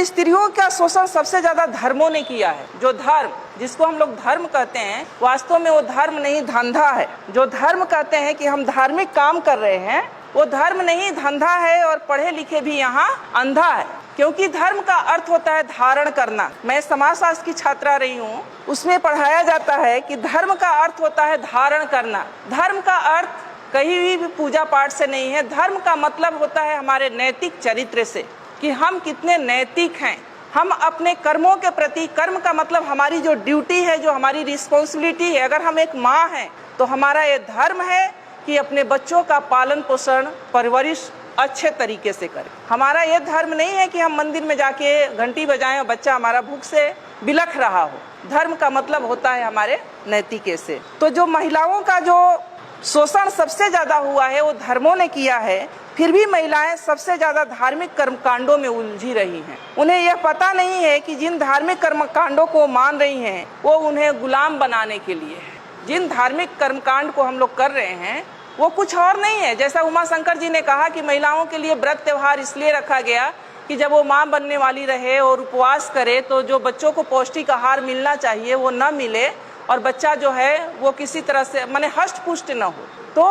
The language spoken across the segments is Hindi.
स्त्रियों का शोषण सबसे ज्यादा धर्मों ने किया है। जो धर्म, जिसको हम लोग धर्म कहते हैं, वास्तव में वो धर्म नहीं धंधा है। जो धर्म कहते हैं कि हम धार्मिक काम कर रहे हैं, वो धर्म नहीं धंधा है। और पढ़े लिखे भी यहाँ अंधा है, क्योंकि धर्म का अर्थ होता है धारण करना। मैं समाजशास्त्र की छात्रा रही हूँ, उसमें पढ़ाया जाता है कि धर्म का अर्थ होता है धारण करना। धर्म का अर्थ कहीं भी पूजा पाठ से नहीं है। धर्म का मतलब होता है हमारे नैतिक चरित्र से, कि हम कितने नैतिक हैं। हम अपने कर्मों के प्रति, कर्म का मतलब हमारी जो ड्यूटी है, जो हमारी रिस्पॉन्सिबिलिटी है। अगर हम एक माँ हैं तो हमारा ये धर्म है कि अपने बच्चों का पालन पोषण, परवरिश अच्छे तरीके से करें। हमारा ये धर्म नहीं है कि हम मंदिर में जाके घंटी बजाएं और बच्चा हमारा भूख से बिलख रहा हो। धर्म का मतलब होता है हमारे नैतिके से। तो जो महिलाओं का जो शोषण सबसे ज्यादा हुआ है वो धर्मों ने किया है। फिर भी महिलाएं सबसे ज्यादा धार्मिक कर्मकांडों में उलझी रही हैं। उन्हें यह पता नहीं है कि जिन धार्मिक कर्मकांडों को मान रही हैं वो उन्हें गुलाम बनाने के लिए है। जिन धार्मिक कर्मकांड को हम लोग कर रहे हैं वो कुछ और नहीं है। जैसा उमा शंकर जी ने कहा कि महिलाओं के लिए व्रत त्योहार इसलिए रखा गया कि जब वो माँ बनने वाली रहे और उपवास करे तो जो बच्चों को पौष्टिक आहार मिलना चाहिए वो न मिले, और बच्चा जो है वो किसी तरह से माने हष्ट पुष्ट न हो। तो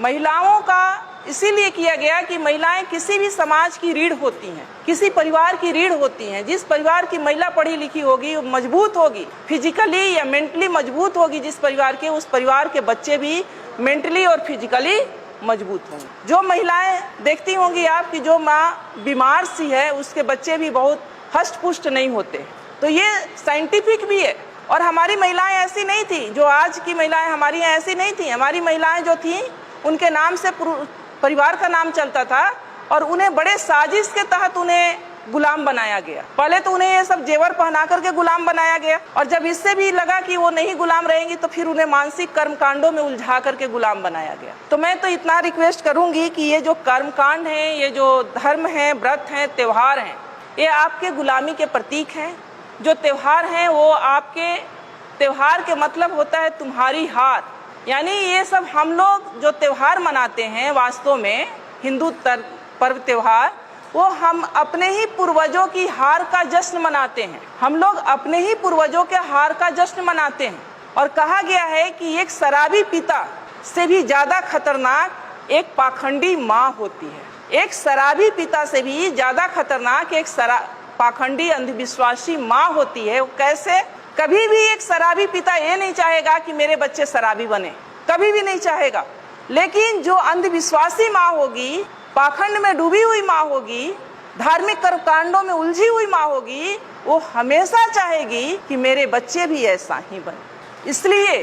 महिलाओं का इसीलिए किया गया कि महिलाएं किसी भी समाज की रीढ़ होती हैं, किसी परिवार की रीढ़ होती हैं। जिस परिवार की महिला पढ़ी लिखी होगी, मजबूत होगी, फिजिकली या मेंटली मजबूत होगी जिस परिवार के, उस परिवार के बच्चे भी मेंटली और फिजिकली मजबूत होंगे। जो महिलाएं देखती होंगी आप कि जो माँ बीमार सी है उसके बच्चे भी बहुत हष्ट पुष्ट नहीं होते। तो ये साइंटिफिक भी है। और हमारी महिलाएं ऐसी नहीं थी, जो आज की महिलाएं हमारी यहाँ ऐसी नहीं थी। हमारी महिलाएं जो थी उनके नाम से परिवार का नाम चलता था और उन्हें बड़े साजिश के तहत उन्हें गुलाम बनाया गया। पहले तो उन्हें ये सब जेवर पहना करके गुलाम बनाया गया, और जब इससे भी लगा कि वो नहीं गुलाम रहेंगी तो फिर उन्हें मानसिक कर्मकांडों में उलझा करके गुलाम बनाया गया। तो मैं तो इतना रिक्वेस्ट करूंगी कि ये जो कर्मकांड हैं, ये जो धर्म है, व्रत हैं, त्योहार हैं, ये आपके गुलामी के प्रतीक हैं। जो त्योहार हैं वो आपके, त्योहार के मतलब होता है तुम्हारी हार। यानी ये सब हम लोग जो त्योहार मनाते हैं, वास्तव में हिंदू पर्व त्योहार, वो हम अपने ही पूर्वजों की हार का जश्न मनाते हैं। हम लोग अपने ही पूर्वजों के हार का जश्न मनाते हैं। और कहा गया है कि एक शराबी पिता से भी ज्यादा खतरनाक एक पाखंडी माँ होती है। एक शराबी पिता से भी ज्यादा खतरनाक एक पाखंडी अंधविश्वासी माँ होती है। कैसे? कभी भी एक शराबी पिता ये नहीं चाहेगा कि मेरे बच्चे शराबी बने, कभी भी नहीं चाहेगा। लेकिन जो अंधविश्वासी माँ होगी, पाखंड में डूबी हुई माँ होगी, धार्मिक कर्मकांडों में उलझी हुई माँ होगी, वो हमेशा चाहेगी कि मेरे बच्चे भी ऐसा ही बने। इसलिए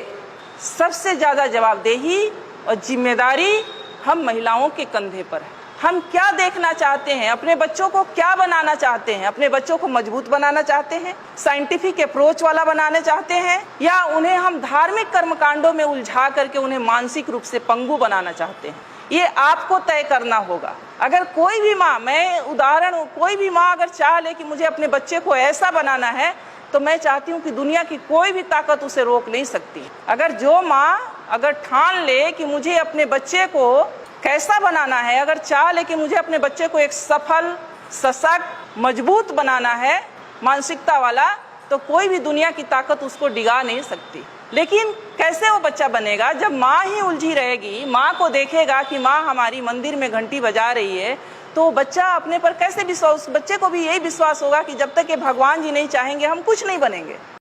सबसे ज्यादा जवाबदेही और जिम्मेदारी हम महिलाओं के कंधे पर है। हम क्या देखना चाहते हैं, अपने बच्चों को क्या बनाना चाहते हैं? अपने बच्चों को मजबूत बनाना चाहते हैं, साइंटिफिक अप्रोच वाला बनाना चाहते हैं, या उन्हें हम धार्मिक कर्मकांडों में उलझा करके उन्हें मानसिक रूप से पंगु बनाना चाहते हैं? ये आपको तय करना होगा। अगर कोई भी माँ, मैं उदाहरण, कोई भी माँ अगर चाह ले कि मुझे अपने बच्चे को ऐसा बनाना है, तो मैं चाहती हूँ कि दुनिया की कोई भी ताकत उसे रोक नहीं सकती। अगर जो माँ अगर ठान ले कि मुझे अपने बच्चे को कैसा बनाना है, अगर चाह ले कि मुझे अपने बच्चे को एक सफल, सशक्त, मजबूत बनाना है, मानसिकता वाला, तो कोई भी दुनिया की ताकत उसको डिगा नहीं सकती। लेकिन कैसे वो बच्चा बनेगा? जब माँ ही उलझी रहेगी, माँ को देखेगा कि माँ हमारी मंदिर में घंटी बजा रही है, तो बच्चा अपने पर कैसे विश्वास, बच्चे को भी यही विश्वास होगा कि जब तक ये भगवान जी नहीं चाहेंगे हम कुछ नहीं बनेंगे।